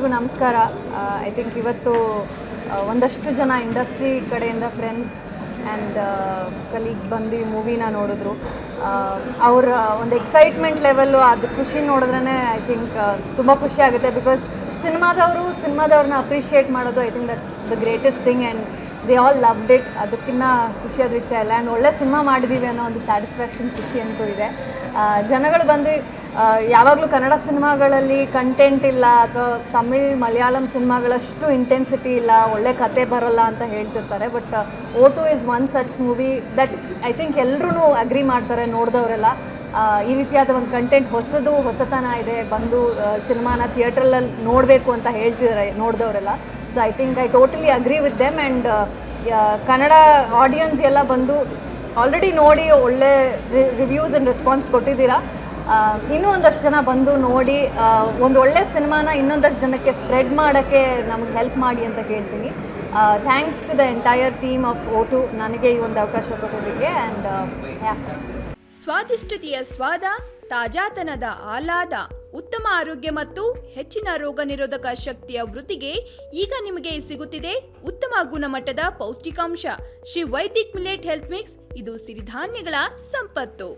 ಎಲ್ರಿಗೂ ನಮಸ್ಕಾರ. I think ಇವತ್ತು ಒಂದಷ್ಟು ಜನ ಇಂಡಸ್ಟ್ರಿ ಕಡೆಯಿಂದ ಫ್ರೆಂಡ್ಸ್ ಆ್ಯಂಡ್ ಕಲೀಗ್ಸ್ ಬಂದು ಮೂವಿನ ನೋಡಿದ್ರು. ಅವರ ಒಂದು ಎಕ್ಸೈಟ್ಮೆಂಟ್ ಲೆವೆಲ್ಲು, ಅದು ಖುಷಿ ನೋಡಿದ್ರೇ ಐ ಥಿಂಕ್ ತುಂಬ ಖುಷಿ ಆಗುತ್ತೆ. ಬಿಕಾಸ್ ಸಿನಿಮಾದವ್ರನ್ನ ಅಪ್ರಿಷಿಯೇಟ್ ಮಾಡೋದು I think that's the greatest thing and they all loved it. ಅದಕ್ಕಿಂತ ಖುಷಿಯಾದ ವಿಷಯ ಇಲ್ಲ. ಆ್ಯಂಡ್ ಒಳ್ಳೆ ಸಿನಿಮಾ ಮಾಡಿದ್ದೀವಿ ಅನ್ನೋ ಒಂದು ಸ್ಯಾಟಿಸ್ಫ್ಯಾಕ್ಷನ್, ಖುಷಿ ಅಂತೂ ಇದೆ. ಜನಗಳು ಬಂದು ಯಾವಾಗಲೂ ಕನ್ನಡ ಸಿನಿಮಾಗಳಲ್ಲಿ ಕಂಟೆಂಟ್ ಇಲ್ಲ ಅಥವಾ ಮಲಯಾಳಂ ಸಿನಿಮಾಗಳಷ್ಟು ಇಂಟೆನ್ಸಿಟಿ ಇಲ್ಲ, ಒಳ್ಳೆ ಕತೆ ಬರೋಲ್ಲ ಅಂತ ಹೇಳ್ತಿರ್ತಾರೆ. But O2 is one such movie that I think ಎಲ್ಲರೂ ಅಗ್ರಿ ಮಾಡ್ತಾರೆ ನೋಡಿದವರೆಲ್ಲ. ಈ ರೀತಿಯಾದ ಒಂದು ಕಂಟೆಂಟ್ ಹೊಸತನ ಇದೆ, ಬಂದು ಸಿನಿಮಾನ ಥಿಯೇಟ್ರಲ್ಲಿ ನೋಡಬೇಕು ಅಂತ ಹೇಳ್ತಿದ್ದಾರೆ ನೋಡಿದವರೆಲ್ಲ. So I think I totally agree with them. And Kannada audience ಎಲ್ಲ ಬಂದು ಆಲ್ರೆಡಿ ನೋಡಿ ಒಳ್ಳೆ ರಿವ್ಯೂಸ್ ಆ್ಯಂಡ್ ರೆಸ್ಪಾನ್ಸ್ ಕೊಟ್ಟಿದ್ದೀರಾ. ಇನ್ನೂ ಒಂದಷ್ಟು ಜನ ಬಂದು ನೋಡಿ ಒಂದು ಒಳ್ಳೆ ಸಿನಿಮಾನ ಇನ್ನೊಂದಷ್ಟು ಜನಕ್ಕೆ ಸ್ಪ್ರೆಡ್ ಮಾಡೋಕ್ಕೆ ನಮಗೆ ಹೆಲ್ಪ್ ಮಾಡಿ ಅಂತ ಕೇಳ್ತೀನಿ. Thanks to the entire team of O2 ನನಗೆ ಈ ಒಂದು ಅವಕಾಶ ಕೊಟ್ಟಿದ್ದಕ್ಕೆ. ಆ್ಯಂಡ್ ಸ್ವಾದಿಷ್ಟತೆಯ ಸ್ವಾದ, ತಾಜಾತನದ ಆಹ್ಲಾದ, ಉತ್ತಮ ಆರೋಗ್ಯ ಮತ್ತು ಹೆಚ್ಚಿನ ರೋಗ ನಿರೋಧಕ ಶಕ್ತಿಯ ವೃದ್ಧಿಗೆ ಈಗ ನಿಮಗೆ ಸಿಗುತ್ತಿದೆ ಉತ್ತಮ ಗುಣಮಟ್ಟದ ಪೌಷ್ಟಿಕಾಂಶ. Shri Vaidik millet health mix, ಇದು ಸಿರಿಧಾನ್ಯಗಳ ಸಂಪತ್ತು.